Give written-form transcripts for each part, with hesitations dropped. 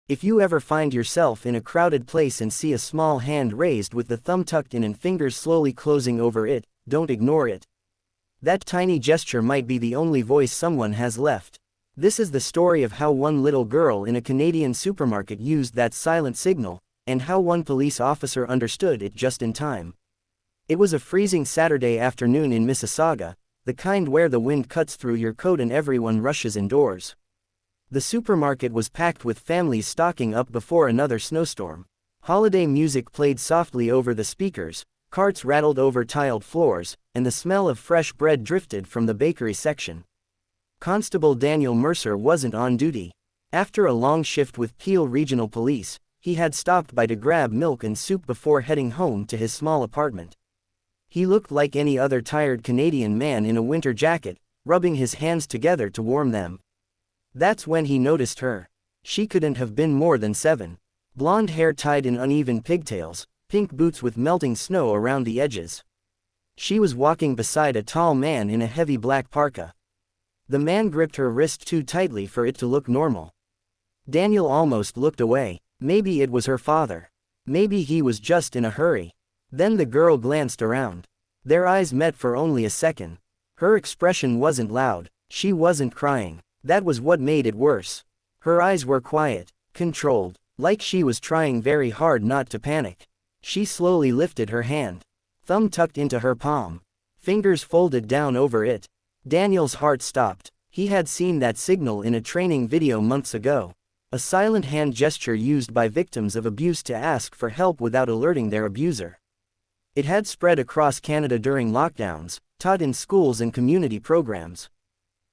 If you ever find yourself in a crowded place and see a small hand raised with the thumb tucked in and fingers slowly closing over it, don't ignore it. That tiny gesture might be the only voice someone has left. This is the story of how one little girl in a Canadian supermarket used that silent signal, and how one police officer understood it just in time. It was a freezing Saturday afternoon in Mississauga, the kind where the wind cuts through your coat and everyone rushes indoors. The supermarket was packed with families stocking up before another snowstorm. Holiday music played softly over the speakers, carts rattled over tiled floors, and the smell of fresh bread drifted from the bakery section. Constable Daniel Mercer wasn't on duty. After a long shift with Peel Regional Police, he had stopped by to grab milk and soup before heading home to his small apartment. He looked like any other tired Canadian man in a winter jacket, rubbing his hands together to warm them. That's when he noticed her. She couldn't have been more than 7. Blonde hair tied in uneven pigtails, pink boots with melting snow around the edges. She was walking beside a tall man in a heavy black parka. The man gripped her wrist too tightly for it to look normal. Daniel almost looked away. Maybe it was her father. Maybe he was just in a hurry. Then the girl glanced around. Their eyes met for only a second. Her expression wasn't loud. She wasn't crying. That was what made it worse. Her eyes were quiet, controlled, like she was trying very hard not to panic. She slowly lifted her hand. Thumb tucked into her palm. Fingers folded down over it. Daniel's heart stopped. He had seen that signal in a training video months ago. A silent hand gesture used by victims of abuse to ask for help without alerting their abuser. It had spread across Canada during lockdowns, taught in schools and community programs.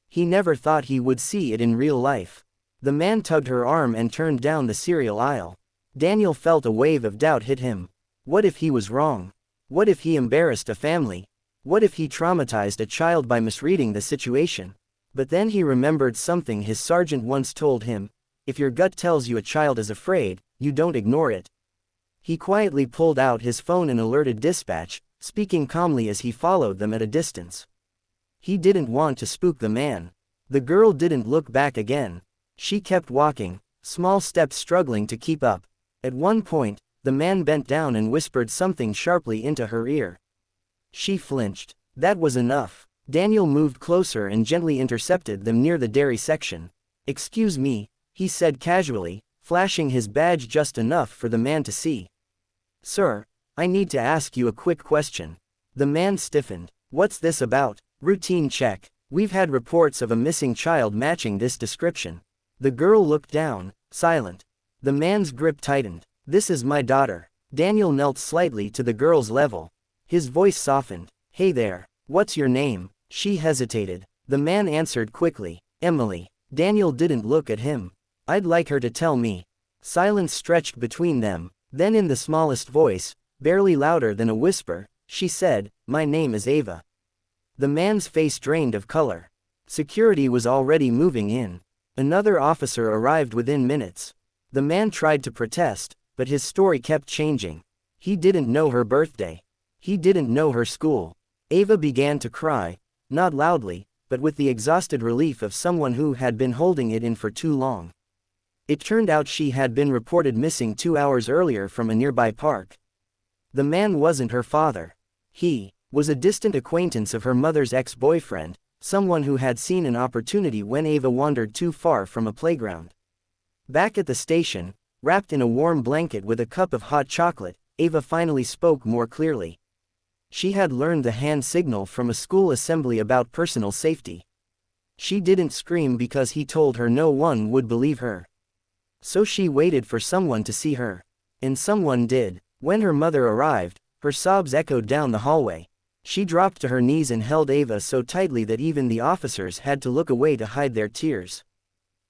He never thought he would see it in real life. The man tugged her arm and turned down the cereal aisle. Daniel felt a wave of doubt hit him. What if he was wrong? What if he embarrassed a family? What if he traumatized a child by misreading the situation? But then he remembered something his sergeant once told him: if your gut tells you a child is afraid, you don't ignore it. He quietly pulled out his phone and alerted dispatch, speaking calmly as he followed them at a distance. He didn't want to spook the man. The girl didn't look back again. She kept walking, small steps struggling to keep up. At one point, the man bent down and whispered something sharply into her ear. She flinched. That was enough. Daniel moved closer and gently intercepted them near the dairy section. "Excuse me," he said casually, flashing his badge just enough for the man to see. "Sir, I need to ask you a quick question." The man stiffened. "What's this about?" "Routine check. We've had reports of a missing child matching this description." The girl looked down, silent. The man's grip tightened. "This is my daughter." Daniel knelt slightly to the girl's level. His voice softened. "Hey there, what's your name?" She hesitated. The man answered quickly. "Emily." Daniel didn't look at him. "I'd like her to tell me." Silence stretched between them. Then in the smallest voice, barely louder than a whisper, she said, "My name is Ava." The man's face drained of color. Security was already moving in. Another officer arrived within minutes. The man tried to protest, but his story kept changing. He didn't know her birthday. He didn't know her school. Ava began to cry, not loudly, but with the exhausted relief of someone who had been holding it in for too long. It turned out she had been reported missing 2 hours earlier from a nearby park. The man wasn't her father. He was a distant acquaintance of her mother's ex-boyfriend, someone who had seen an opportunity when Ava wandered too far from a playground. Back at the station, wrapped in a warm blanket with a cup of hot chocolate, Ava finally spoke more clearly. She had learned the hand signal from a school assembly about personal safety. She didn't scream because he told her no one would believe her. So she waited for someone to see her. And someone did. When her mother arrived, her sobs echoed down the hallway. She dropped to her knees and held Ava so tightly that even the officers had to look away to hide their tears.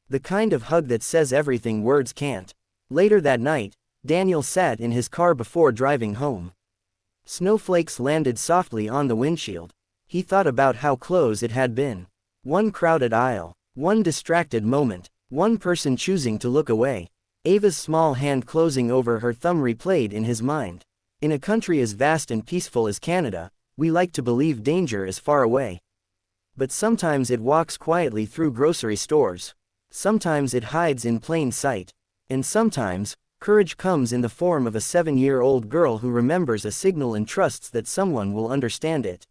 The kind of hug that says everything words can't. Later that night, Daniel sat in his car before driving home. Snowflakes landed softly on the windshield. He thought about how close it had been. One crowded aisle, one distracted moment, one person choosing to look away. Ava's small hand closing over her thumb replayed in his mind. In a country as vast and peaceful as Canada, we like to believe danger is far away. But sometimes it walks quietly through grocery stores. Sometimes it hides in plain sight. And sometimes, courage comes in the form of a 7-year-old girl who remembers a signal and trusts that someone will understand it.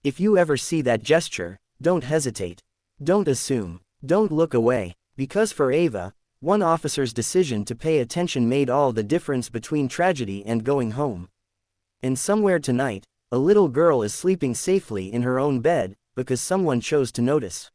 If you ever see that gesture, don't hesitate. Don't assume. Don't look away. Because for Ava, one officer's decision to pay attention made all the difference between tragedy and going home. And somewhere tonight, a little girl is sleeping safely in her own bed, because someone chose to notice.